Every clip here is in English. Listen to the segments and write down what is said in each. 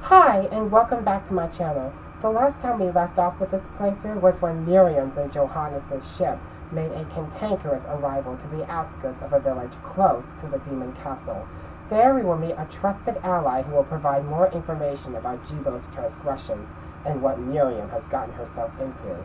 Hi, and welcome back to my channel. The last time we left off with this playthrough was when Miriam's and Johannes' ship made a cantankerous arrival to the outskirts of a village close to the demon castle. There we will meet a trusted ally who will provide more information about Gebel's transgressions and what Miriam has gotten herself into.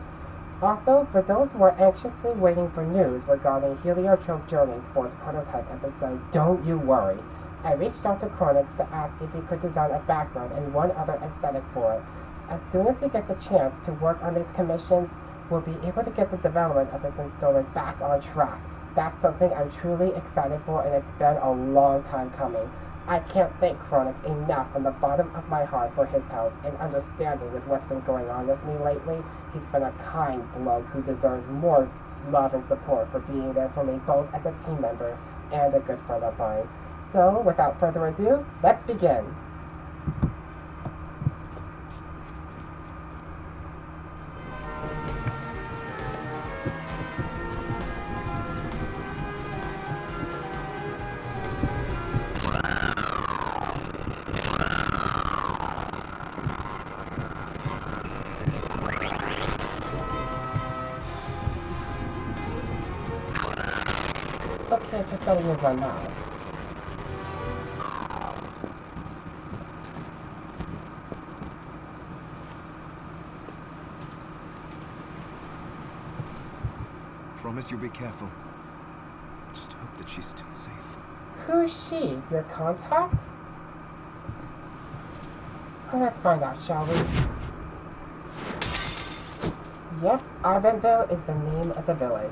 Also, for those who are anxiously waiting for news regarding Heliotrope Journey's 4th prototype episode, don't you worry. I reached out to Chronix to ask if he could design a background and one other aesthetic for it. As soon as he gets a chance to work on these commissions, we'll be able to get the development of this installment back on track. That's something I'm truly excited for, and it's been a long time coming. I can't thank Chronix enough from the bottom of my heart for his help and understanding with what's been going on with me lately. He's been a kind bloke who deserves more love and support for being there for me both as a team member and a good friend of mine. So, without further ado, let's begin. Okay, just gotta use my mouse. Promise you'll be careful. Just hope that she's still safe. Who's she? Your contact? Well, let's find out, shall we? Yep, Arbenville is the name of the village.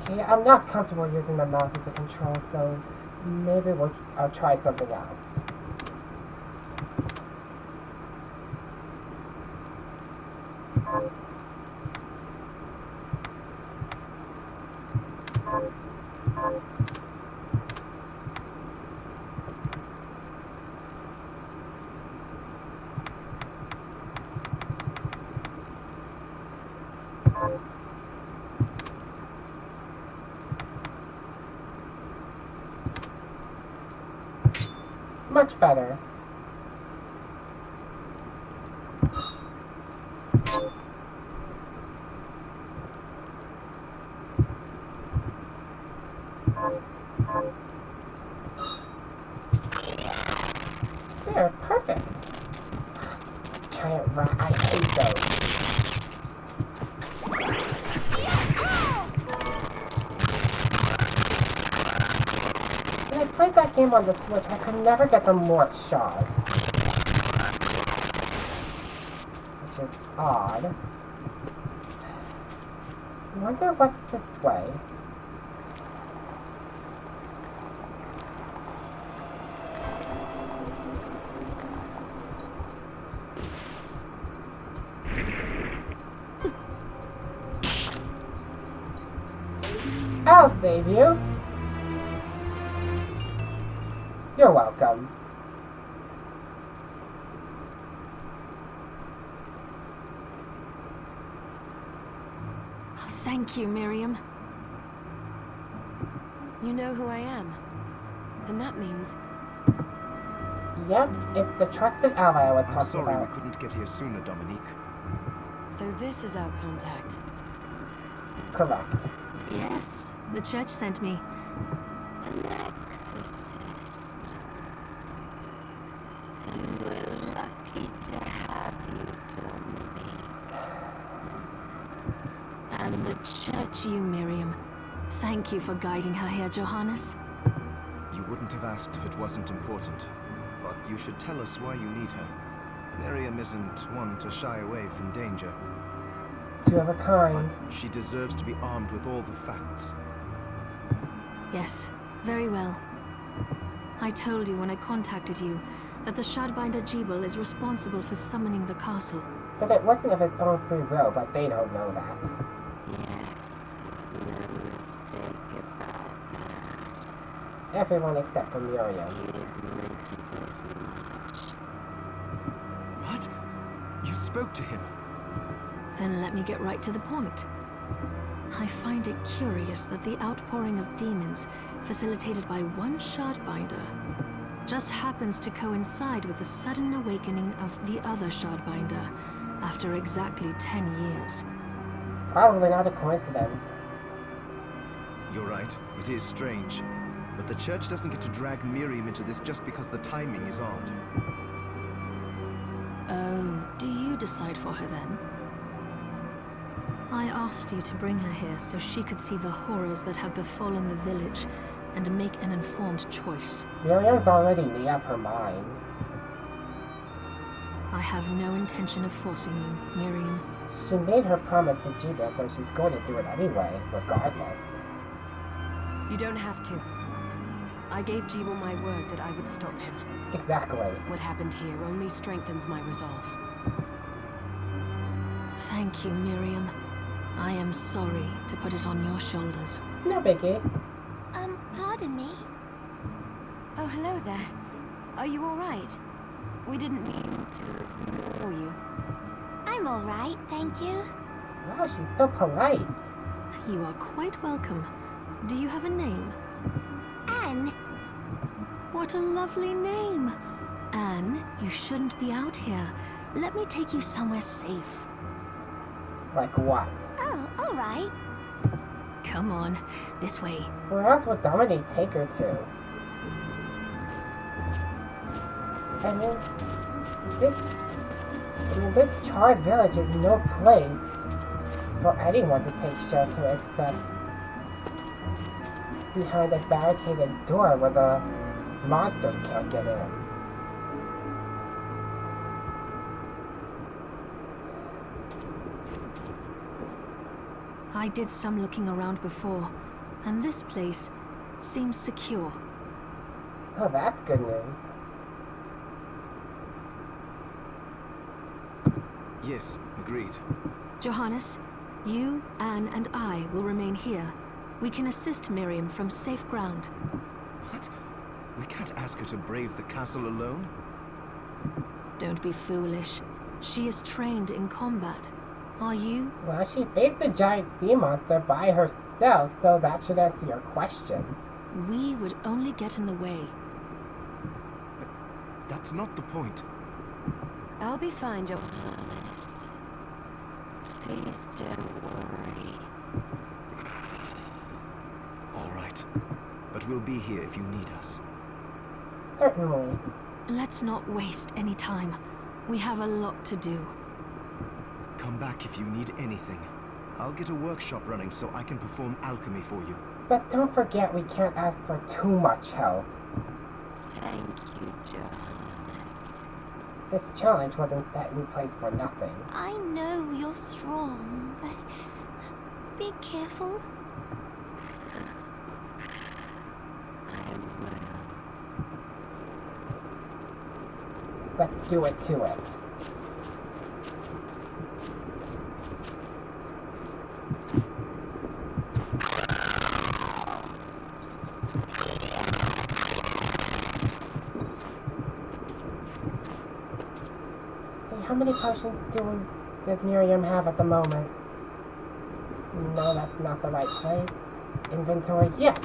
Okay, I'm not comfortable using the mouse as a control, so maybe I'll try something else. Much better. There, perfect. Giant rat, I hate those. When I played that game on the Switch, I could never get the Mort Shard. Which is odd. I wonder what's this way. I'll save you. You're welcome. Oh, thank you, Miriam. You know who I am. And that means... Yep, it's the trusted ally I was talking about. I'm sorry we couldn't get here sooner, Dominique. So this is our contact. Correct. Yes, the church sent me. An exorcist. And we're lucky to have you, Dominique. And the church, you, Miriam. Thank you for guiding her here, Johannes. You wouldn't have asked if it wasn't important. But you should tell us why you need her. Miriam isn't one to shy away from danger. Two of a kind. But she deserves to be armed with all the facts. Yes, very well. I told you when I contacted you that the Shardbinder Gebel is responsible for summoning the castle. But it wasn't of his own free will, but they don't know that. Yes, there's no mistake about that. Everyone except for Miriam. He admitted as much. spoke to him. Then let me get right to the point. I find it curious that the outpouring of demons, facilitated by one Shardbinder, just happens to coincide with the sudden awakening of the other Shardbinder after exactly 10 years. Probably not a coincidence. You're right, it is strange. But the church doesn't get to drag Miriam into this just because the timing is odd. Oh, do you decide for her then? I asked you to bring her here so she could see the horrors that have befallen the village and make an informed choice. Miriam's already made up her mind. I have no intention of forcing you, Miriam. She made her promise to Gebel, so she's going to do it anyway, regardless. You don't have to. I gave Gebel my word that I would stop him. Exactly. What happened here only strengthens my resolve. Thank you, Miriam. I am sorry to put it on your shoulders. No biggie. Pardon me? Oh, hello there. Are you all right? We didn't mean to ignore you. I'm all right, thank you. Wow, she's so polite. You are quite welcome. Do you have a name? Anne. What a lovely name. Anne, you shouldn't be out here. Let me take you somewhere safe. Like what? Oh, all right. Come on, this way. Where else would Dominique take her to? This charred village is no place for anyone to take shelter except behind a barricaded door where the monsters can't get in. I did some looking around before, and this place seems secure. Oh, that's good news. Yes, agreed. Johannes, you, Anne, and I will remain here. We can assist Miriam from safe ground. What? We can't ask her to brave the castle alone? Don't be foolish. She is trained in combat. Are you? Well, she faced a giant sea monster by herself, so that should answer your question. We would only get in the way. But that's not the point. I'll be fine, Johannes. Please don't worry. All right. But we'll be here if you need us. Certainly. Let's not waste any time. We have a lot to do. Come back if you need anything. I'll get a workshop running so I can perform alchemy for you. But don't forget we can't ask for too much help. Thank you, Johannes. This challenge wasn't set in place for nothing. I know you're strong, but be careful. I will. Let's do it to it. How many potions does Miriam have at the moment? No, that's not the right place. Inventory, yes!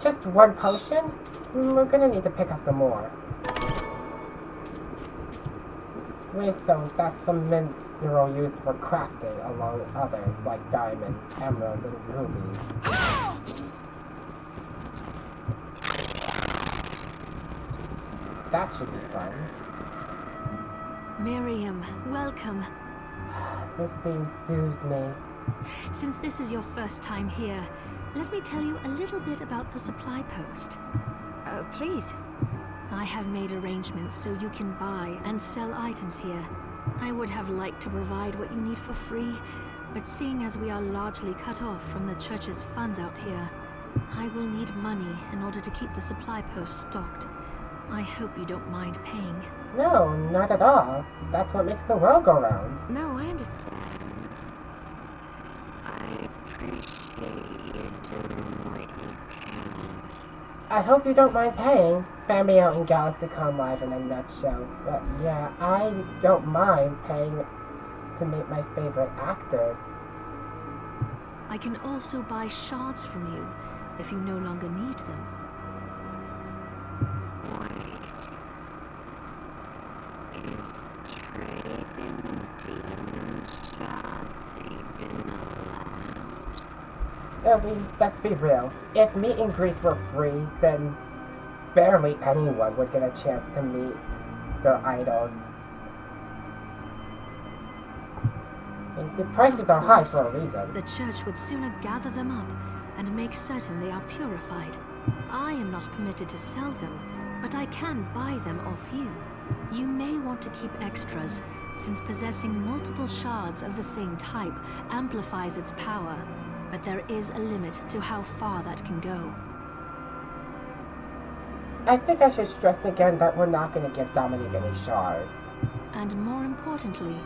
Just one potion? We're gonna need to pick up some more. Waystone, that's the mineral used for crafting, along with others like diamonds, emeralds, and rubies. That should be fun. Miriam, welcome. This theme soothes me. Since this is your first time here, let me tell you a little bit about the supply post. Please. I have made arrangements so you can buy and sell items here. I would have liked to provide what you need for free, but seeing as we are largely cut off from the church's funds out here, I will need money in order to keep the supply post stocked. I hope you don't mind paying. No, not at all. That's what makes the world go round. No, I understand. I appreciate you doing what you can. I hope you don't mind paying. Fambio and GalaxyCon Live in a nutshell. But yeah, I don't mind paying to meet my favorite actors. I can also buy shards from you if you no longer need them. Wait. Is trading demon shards even allowed? I mean, let's be real. If meet and greets were free, then barely anyone would get a chance to meet their idols. And the prices are high for a reason. The church would sooner gather them up and make certain they are purified. I am not permitted to sell them, but I can buy them off you. You may want to keep extras, since possessing multiple shards of the same type amplifies its power, but there is a limit to how far that can go. I think I should stress again that we're not going to give Dominique any shards. And more importantly,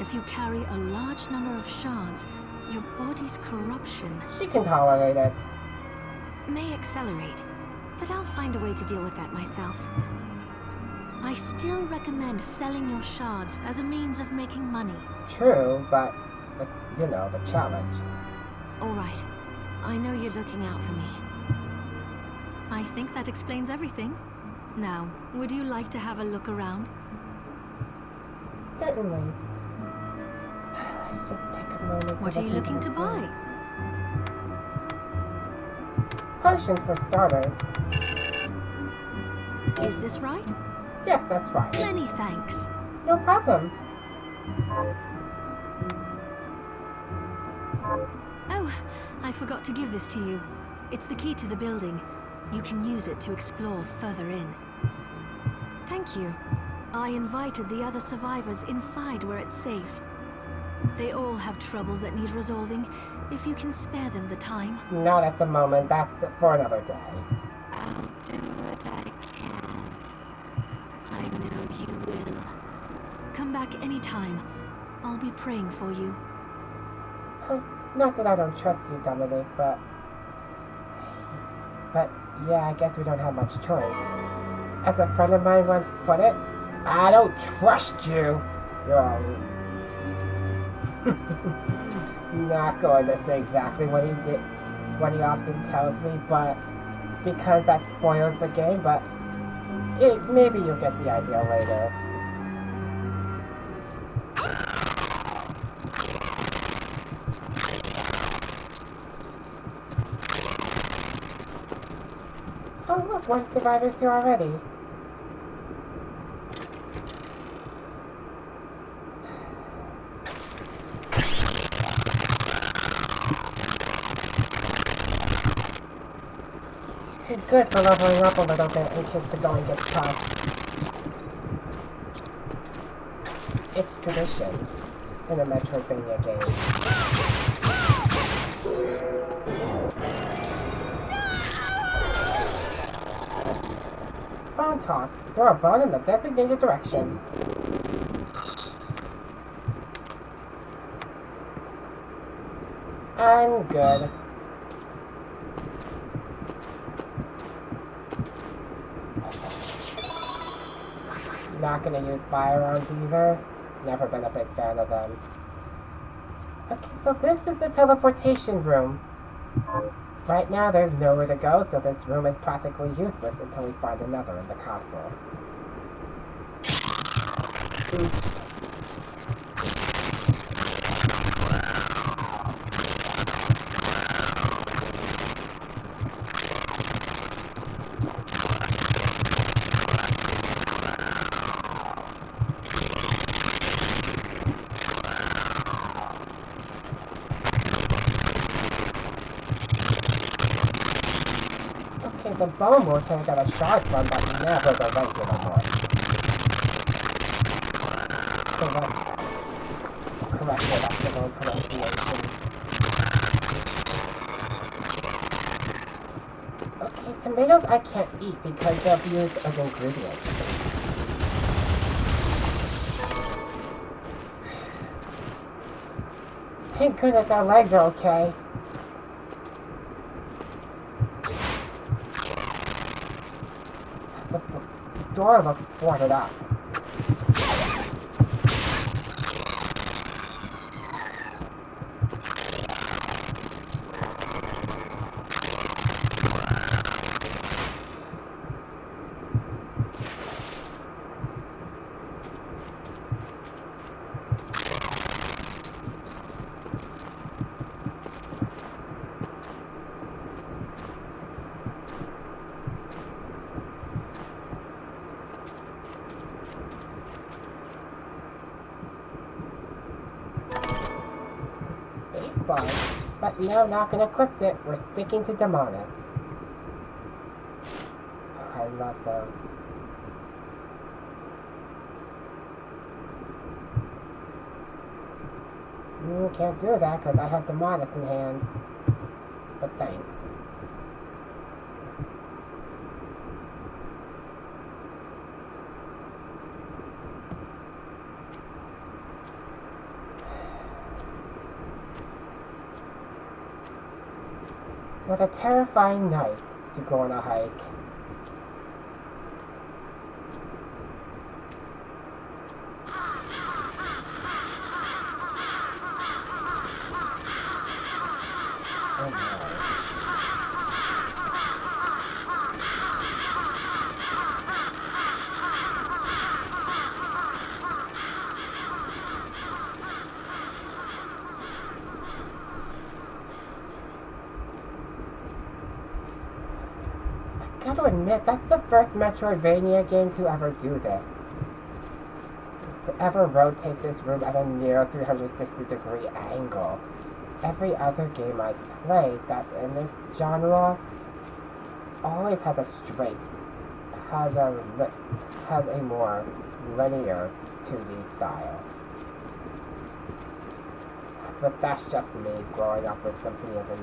if you carry a large number of shards, your body's corruption... She can tolerate it. May accelerate, but I'll find a way to deal with that myself. I still recommend selling your shards as a means of making money. True, but, you know, the challenge. All right. I know you're looking out for me. I think that explains everything. Now, would you like to have a look around? Certainly. Let's just take a moment. What are you looking to buy? Potions for starters. Is this right? Yes, that's right. Many thanks. No problem. Oh, I forgot to give this to you. It's the key to the building. You can use it to explore further in. Thank you. I invited the other survivors inside where it's safe. They all have troubles that need resolving, if you can spare them the time. Not at the moment. That's for another day. I'll do what I can. I know you will. Come back anytime. I'll be praying for you. Not that I don't trust you, Dominique, but yeah, I guess we don't have much choice. As a friend of mine once put it, I don't trust you. You're all... Not going to say exactly what he did, what he often tells me, but because that spoils the game, but maybe you'll get the idea later. Oh look, one survivor's here already. It's good for leveling up a little bit in case the going gets tough. It's tradition in a Metroidvania game. Bone toss. Throw a bone in the designated direction. I'm good. Not gonna use firearms either. Never been a big fan of them. Okay, so this is the teleportation room. Right now there's nowhere to go, so this room is practically useless until we find another in the castle. Oops. The bone mortar got a shard from, but never the regular one. Correct that's the wrong pronunciation. Okay, tomatoes I can't eat because they're used as ingredients. Thank goodness our legs are okay. door looks boarded up. But no, not gonna equip it. We're sticking to Dominus. Oh, I love those. Can't do that because I have Dominus in hand. But thanks. What a terrifying night to go on a hike. Oh no. I gotta admit, that's the first Metroidvania game to ever do this. To ever rotate this room at a near 360-degree angle. Every other game I've played that's in this genre always has a straight, has a more linear 2D style. But that's just me growing up with Symphony of the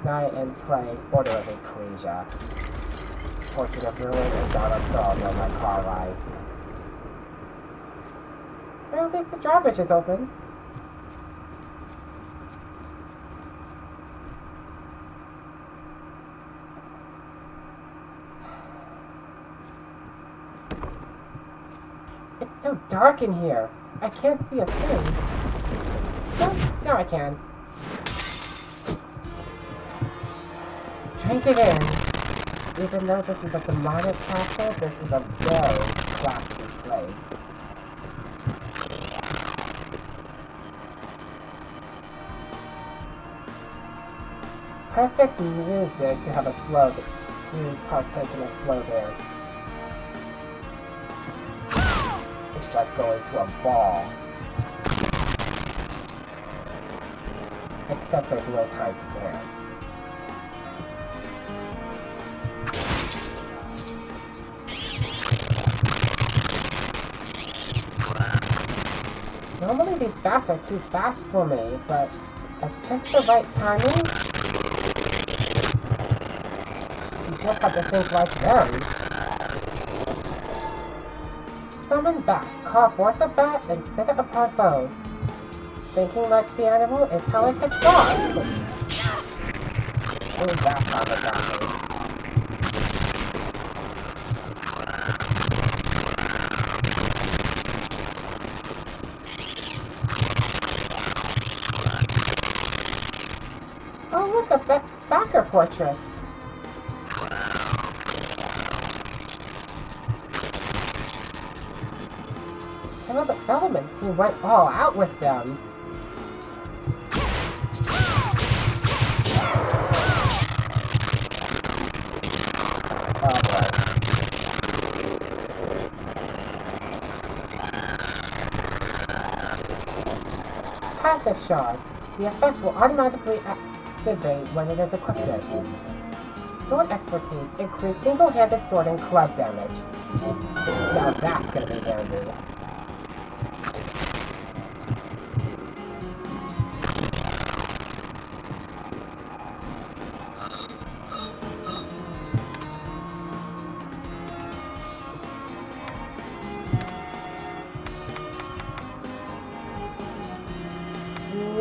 Night and playing Order of Ecclesia, Portrait of Ruin, and Dawn of Sorrow on my car rides. Well, at least the drawbridge is open. It's so dark in here. I can't see a thing. Now I can. Drink it in. Even though this is a demonic castle, this is a very classy place. Perfect music to have a to partake in a slow dance. It's like going to a ball. Except there's no time to dance. Normally these bats are too fast for me, but at just the right timing, you just have to think like them. Summon bat, call forth a bat, and set it upon foes. Thinking like the animal is how I catch frogs. Oh, that's how they got me. Oh, look, a backer portrait. Tell the Element team went all out with them. Oh boy. Passive shard. The effect will automatically activate when it is equipped. Sword expertise. Increase single-handed sword and club damage. Now that's gonna be handy.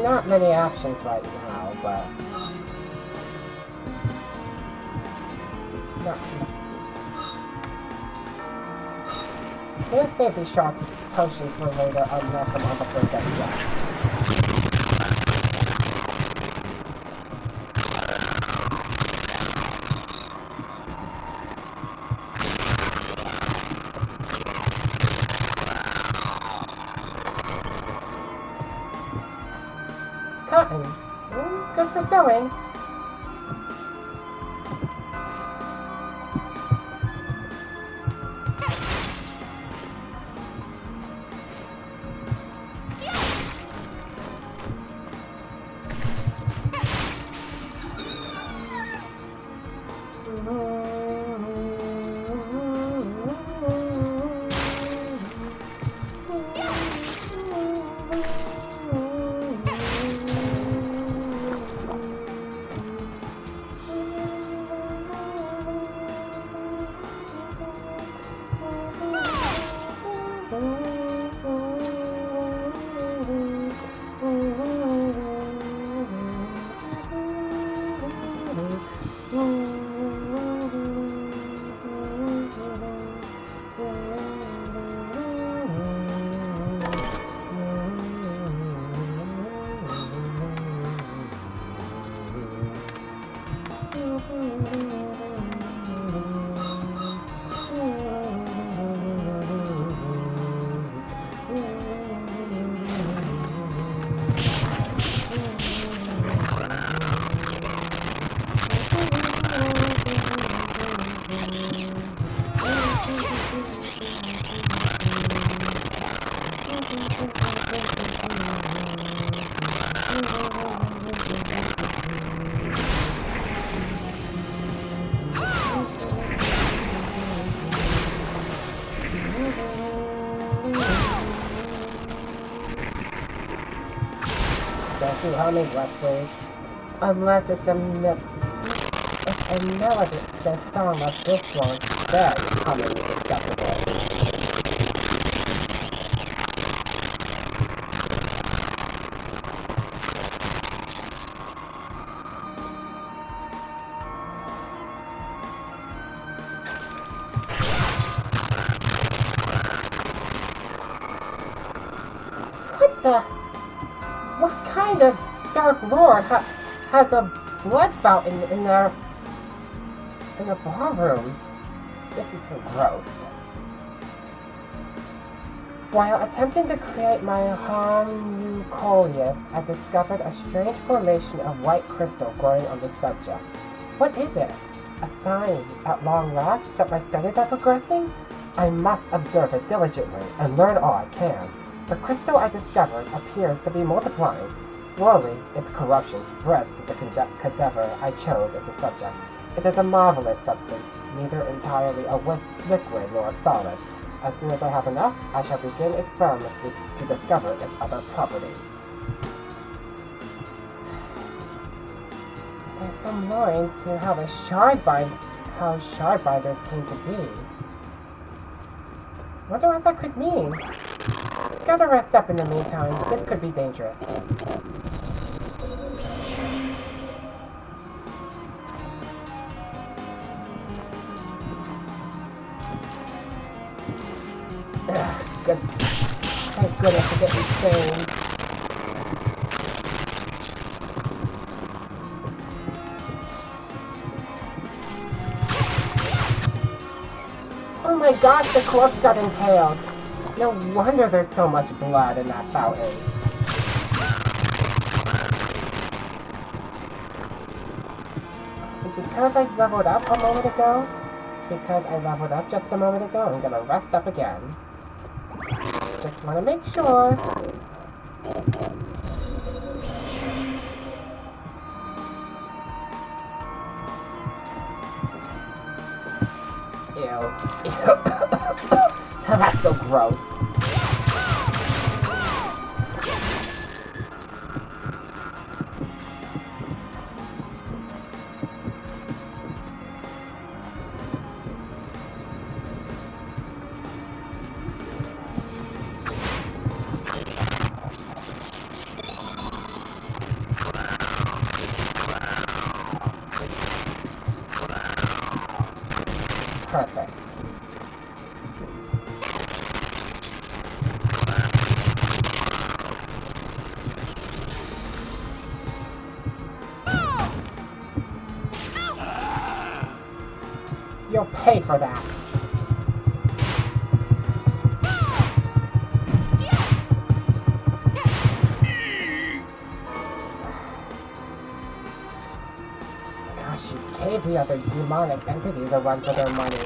Not many options right now, but not too. We'll save these shots potions for later unless I'm on the first yet. Cotton. Good for sewing. Don't do humming, Wesley. Unless it's a melody, the song of this one, then humming is acceptable. What kind of dark lord has a blood fountain in the ballroom? This is so gross. While attempting to create my homunculus, I discovered a strange formation of white crystal growing on the subject. What is it? A sign, at long last, that my studies are progressing? I must observe it diligently and learn all I can. The crystal I discovered appears to be multiplying. Slowly, its corruption spreads to the cadaver I chose as a subject. It is a marvelous substance, neither entirely a liquid nor a solid. As soon as I have enough, I shall begin experiments to discover its other properties. There's some line to how shardbinders came to be. Wonder what that could mean. Gotta rest up in the meantime. This could be dangerous. Ugh, good. Thank goodness to get me sane. Oh my gosh, the corpse got impaled. No wonder there's so much blood in that fountain. Because I leveled up a moment ago, I'm gonna rest up again. Just wanna make sure. Ew. That's so gross. Perfect. pay for that. Gosh, she gave the other demonic entities a run for their money.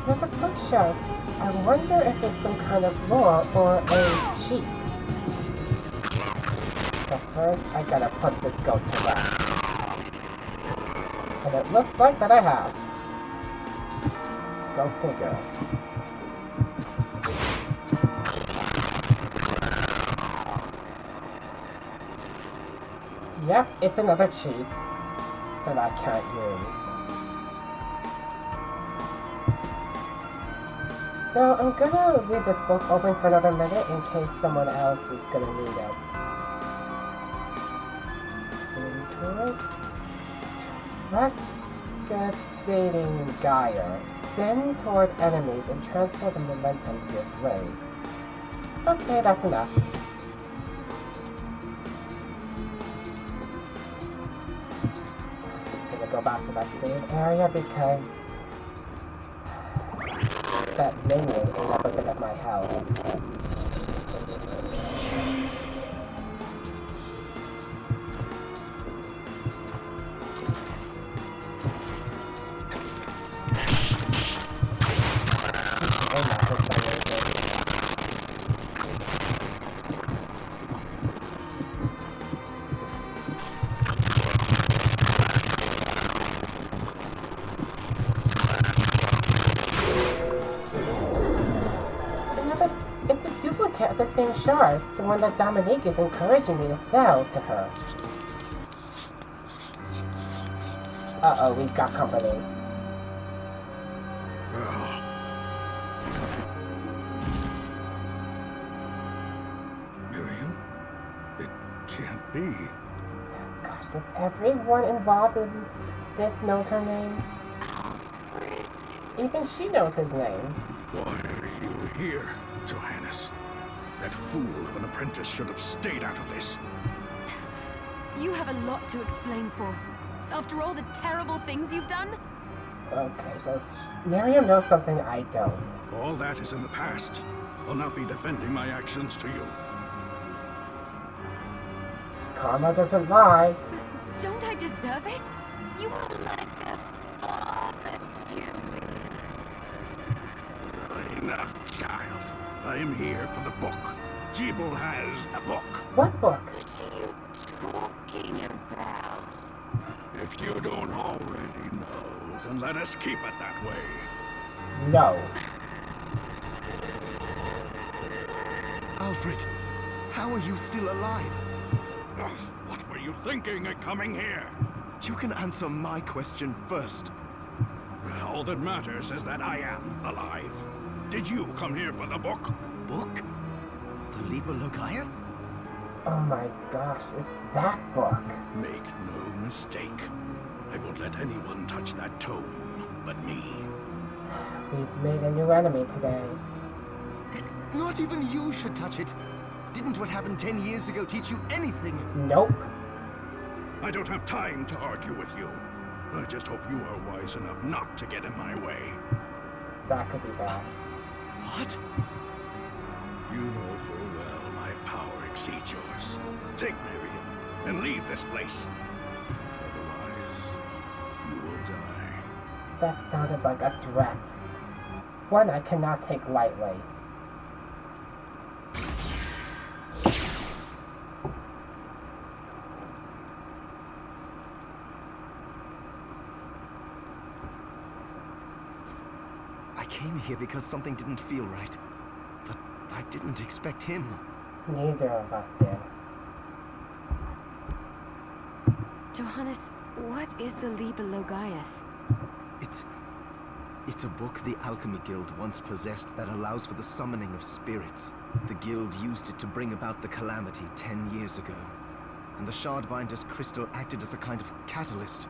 There's a bookshelf. I wonder if it's some kind of lore or a cheat. So first, I gotta put this ghost to rest. And it looks like that I have. Go figure. Yep, it's another cheat that I can't use. So I'm gonna leave this book open for another minute in case someone else is gonna need it. Into it. Recadating Gaia. Spin toward enemies and transfer the momentum to your blade. Okay, that's enough. I'm gonna go back to that same area because that minion is up a bit of my health. At the same shard, the one that Dominique is encouraging me to sell to her. Uh-oh, we've got company. Miriam? It can't be. Gosh, does everyone involved in this knows her name? Even she knows his name. Why are you here, Johannes? That fool of an apprentice should have stayed out of this. You have a lot to explain for. After all the terrible things you've done? Okay, so Miriam knows something I don't. All that is in the past. I'll not be defending my actions to you. Karma doesn't lie. Don't I deserve it? You are like a father to me. Enough, child. I am here for the book. Gebel has the book. What book? What are you talking about? If you don't already know, then let us keep it that way. No. Alfred, how are you still alive? Ugh, what were you thinking at coming here? You can answer my question first. All that matters is that I am alive. Did you come here for the book? Book? The Liber Logaeth? Oh my gosh, it's that book. Make no mistake. I won't let anyone touch that tome but me. We've made a new enemy today. Not even you should touch it. Didn't what happened 10 years ago teach you anything? Nope. I don't have time to argue with you. I just hope you are wise enough not to get in my way. That could be bad. What? You know full well my power exceeds yours. Take Miriam and leave this place. Otherwise, you will die. That sounded like a threat. One I cannot take lightly. I came here because something didn't feel right. But I didn't expect him. Neither of us did. Johannes, what is the Liber Logaeth? It's a book the Alchemy Guild once possessed that allows for the summoning of spirits. The Guild used it to bring about the calamity 10 years ago. And the Shardbinder's crystal acted as a kind of catalyst.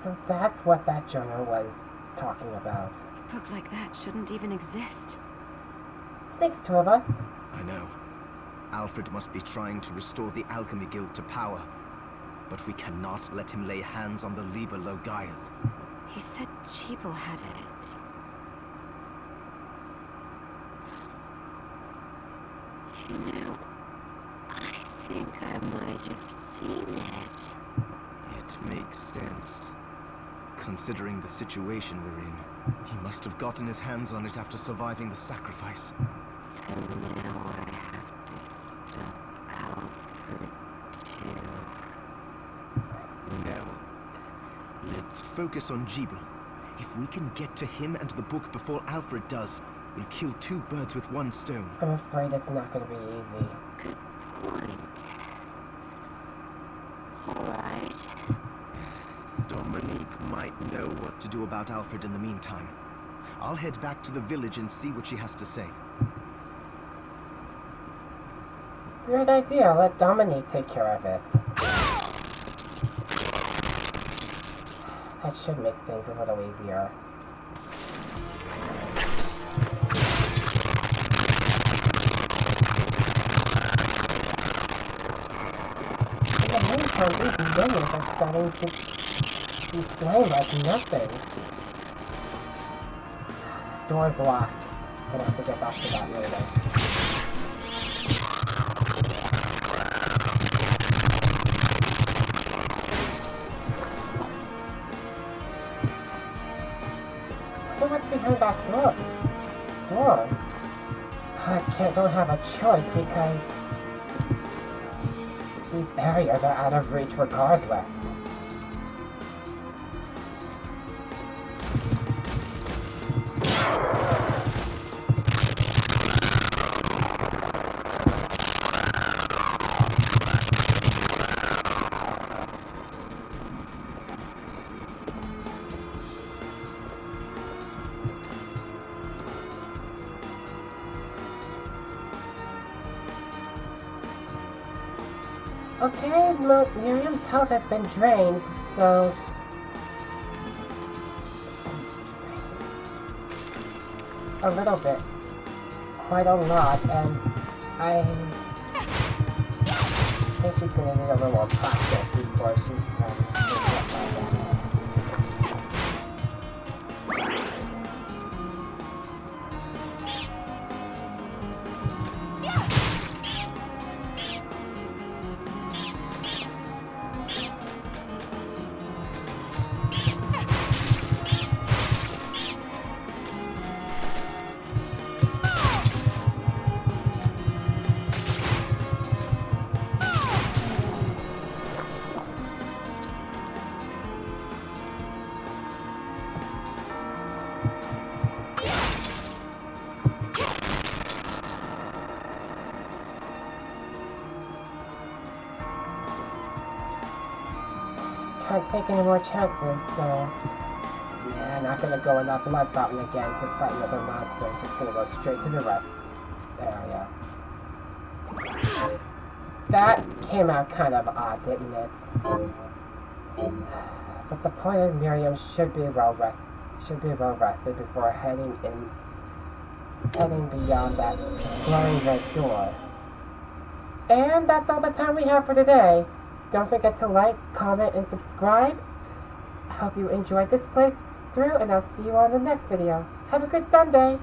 So that's what that journal was talking about. A book like that shouldn't even exist. Makes two of us. I know. Alfred must be trying to restore the Alchemy Guild to power. But we cannot let him lay hands on the Liber Logaeth. He said Gebel had it. You know, I think I might have seen it. It makes sense. Considering the situation we're in, he must have gotten his hands on it after surviving the sacrifice. So now I have to stop Alfred too. No. Let's focus on Gebel. If we can get to him and the book before Alfred does, we'll kill two birds with one stone. I'm afraid it's not going to be easy. Good point. Alright. Dominique might know what to do about Alfred in the meantime. I'll head back to the village and see what she has to say. Great idea. Let Dominique take care of it. That should make things a little easier. In the meantime, these minions are starting to be slain like nothing. Door's locked. Gonna have to get back to that later. What's behind that door? Don't have a choice because these areas are out of reach regardless. Okay, Miriam's health has been drained, so... a little bit. Quite a lot, and I think she's gonna need a little more practice before she's ready to get like that. Can't take any more chances, so... yeah, not gonna go in that blood fountain again to fight another monster. Just gonna go straight to the rest area. That came out kind of odd, didn't it? But the point is, Miriam should be well rested before heading beyond that glowing red door. And that's all the time we have for today. Don't forget to like, comment, and subscribe. I hope you enjoyed this playthrough, and I'll see you on the next video. Have a good Sunday!